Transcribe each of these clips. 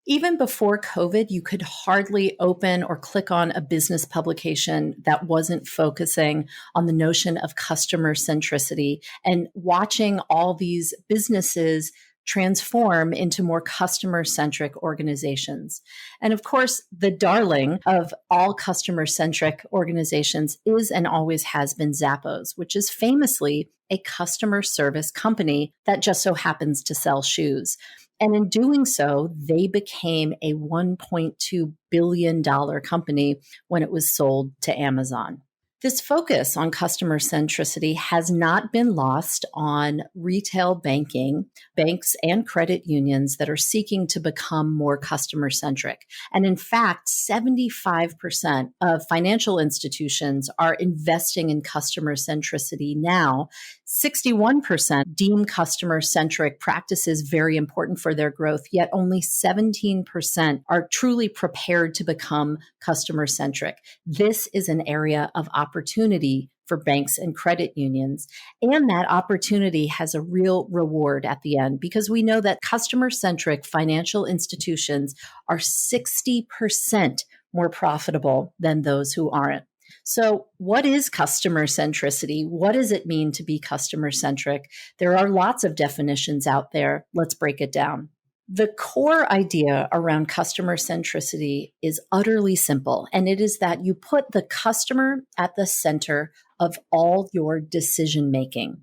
Even before COVID, you could hardly open or click on a business publication that wasn't focusing on the notion of customer centricity and watching all these businesses transform into more customer centric organizations. And of course, the darling of all customer centric organizations is and always has been Zappos, which is famously a customer service company that just so happens to sell shoes. And in doing so, they became a $1.2 billion company when it was sold to Amazon. This focus on customer centricity has not been lost on retail banking, banks and credit unions that are seeking to become more customer centric. And in fact, 75% of financial institutions are investing in customer centricity now. 61% deem customer centric practices very important for their growth, yet only 17% are truly prepared to become customer centric. This is an area of opportunity for banks and credit unions. And that opportunity has a real reward at the end because we know that customer centric financial institutions are 60% more profitable than those who aren't. So, what is customer centricity? What does it mean to be customer centric? There are lots of definitions out there. Let's break it down. The core idea around customer centricity is utterly simple, and it is that you put the customer at the center of all your decision making.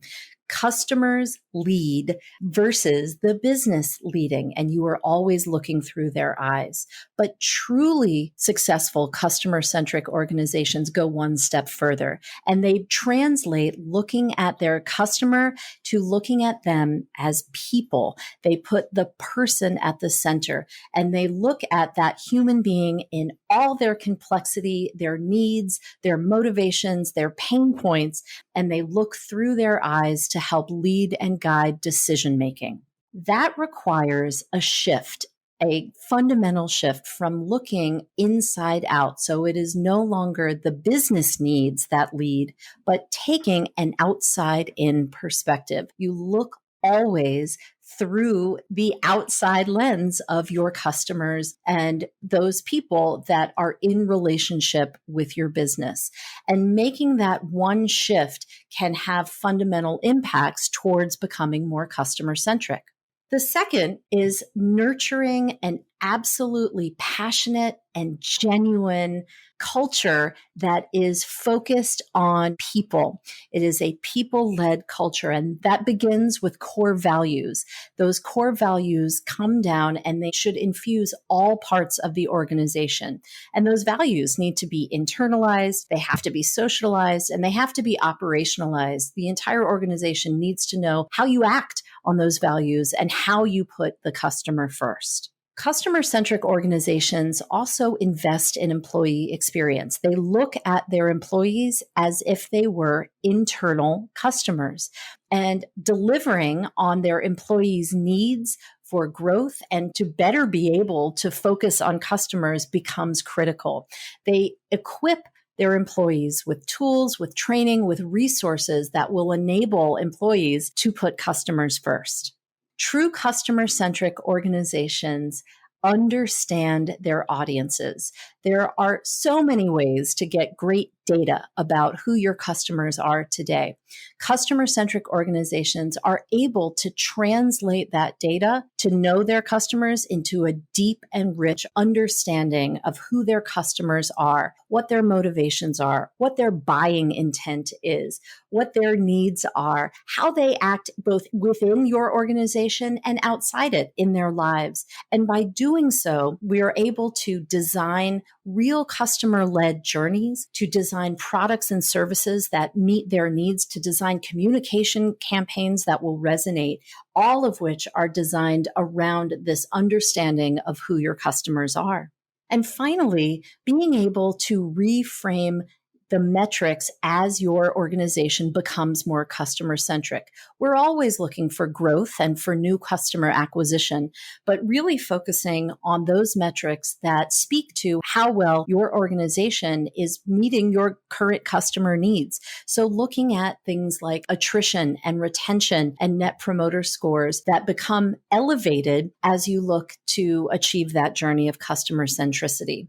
Customers lead versus the business leading, and you are always looking through their eyes. But truly successful customer-centric organizations go one step further, and they translate looking at their customer to looking at them as people. They put the person at the center, and they look at that human being in all their complexity, their needs, their motivations, their pain points, and they look through their eyes to help lead and guide decision making. That requires a shift, a fundamental shift from looking inside out. So it is no longer the business needs that lead, but taking an outside in perspective. You look always through the outside lens of your customers and those people that are in relationship with your business. And making that one shift can have fundamental impacts towards becoming more customer centric. The second is nurturing an absolutely passionate and genuine culture that is focused on people. It is a people-led culture, and that begins with core values. Those core values come down and they should infuse all parts of the organization. And those values need to be internalized, they have to be socialized, and they have to be operationalized. The entire organization needs to know how you act on those values and how you put the customer first. Customer-centric organizations also invest in employee experience. They look at their employees as if they were internal customers and delivering on their employees' needs for growth and to better be able to focus on customers becomes critical. They equip their employees with tools, with training, with resources that will enable employees to put customers first. True customer-centric organizations understand their audiences. There are so many ways to get great data about who your customers are today. Customer-centric organizations are able to translate that data to know their customers into a deep and rich understanding of who their customers are, what their motivations are, what their buying intent is, what their needs are, how they act both within your organization and outside it in their lives. And by doing so, we are able to design real customer-led journeys, to design products and services that meet their needs, to design communication campaigns that will resonate, all of which are designed around this understanding of who your customers are. And finally, being able to reframe the metrics as your organization becomes more customer centric. We're always looking for growth and for new customer acquisition, but really focusing on those metrics that speak to how well your organization is meeting your current customer needs. So looking at things like attrition and retention and net promoter scores that become elevated as you look to achieve that journey of customer centricity.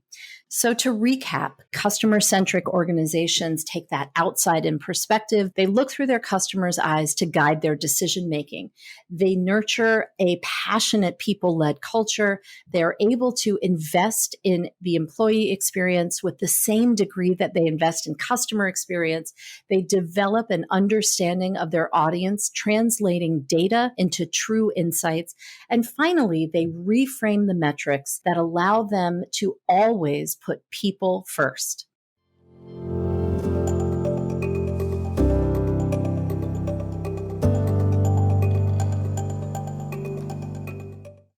So to recap, customer-centric organizations take that outside-in perspective. They look through their customers' eyes to guide their decision-making. They nurture a passionate people-led culture. They're able to invest in the employee experience with the same degree that they invest in customer experience. They develop an understanding of their audience, translating data into true insights. And finally, they reframe the metrics that allow them to always put people first.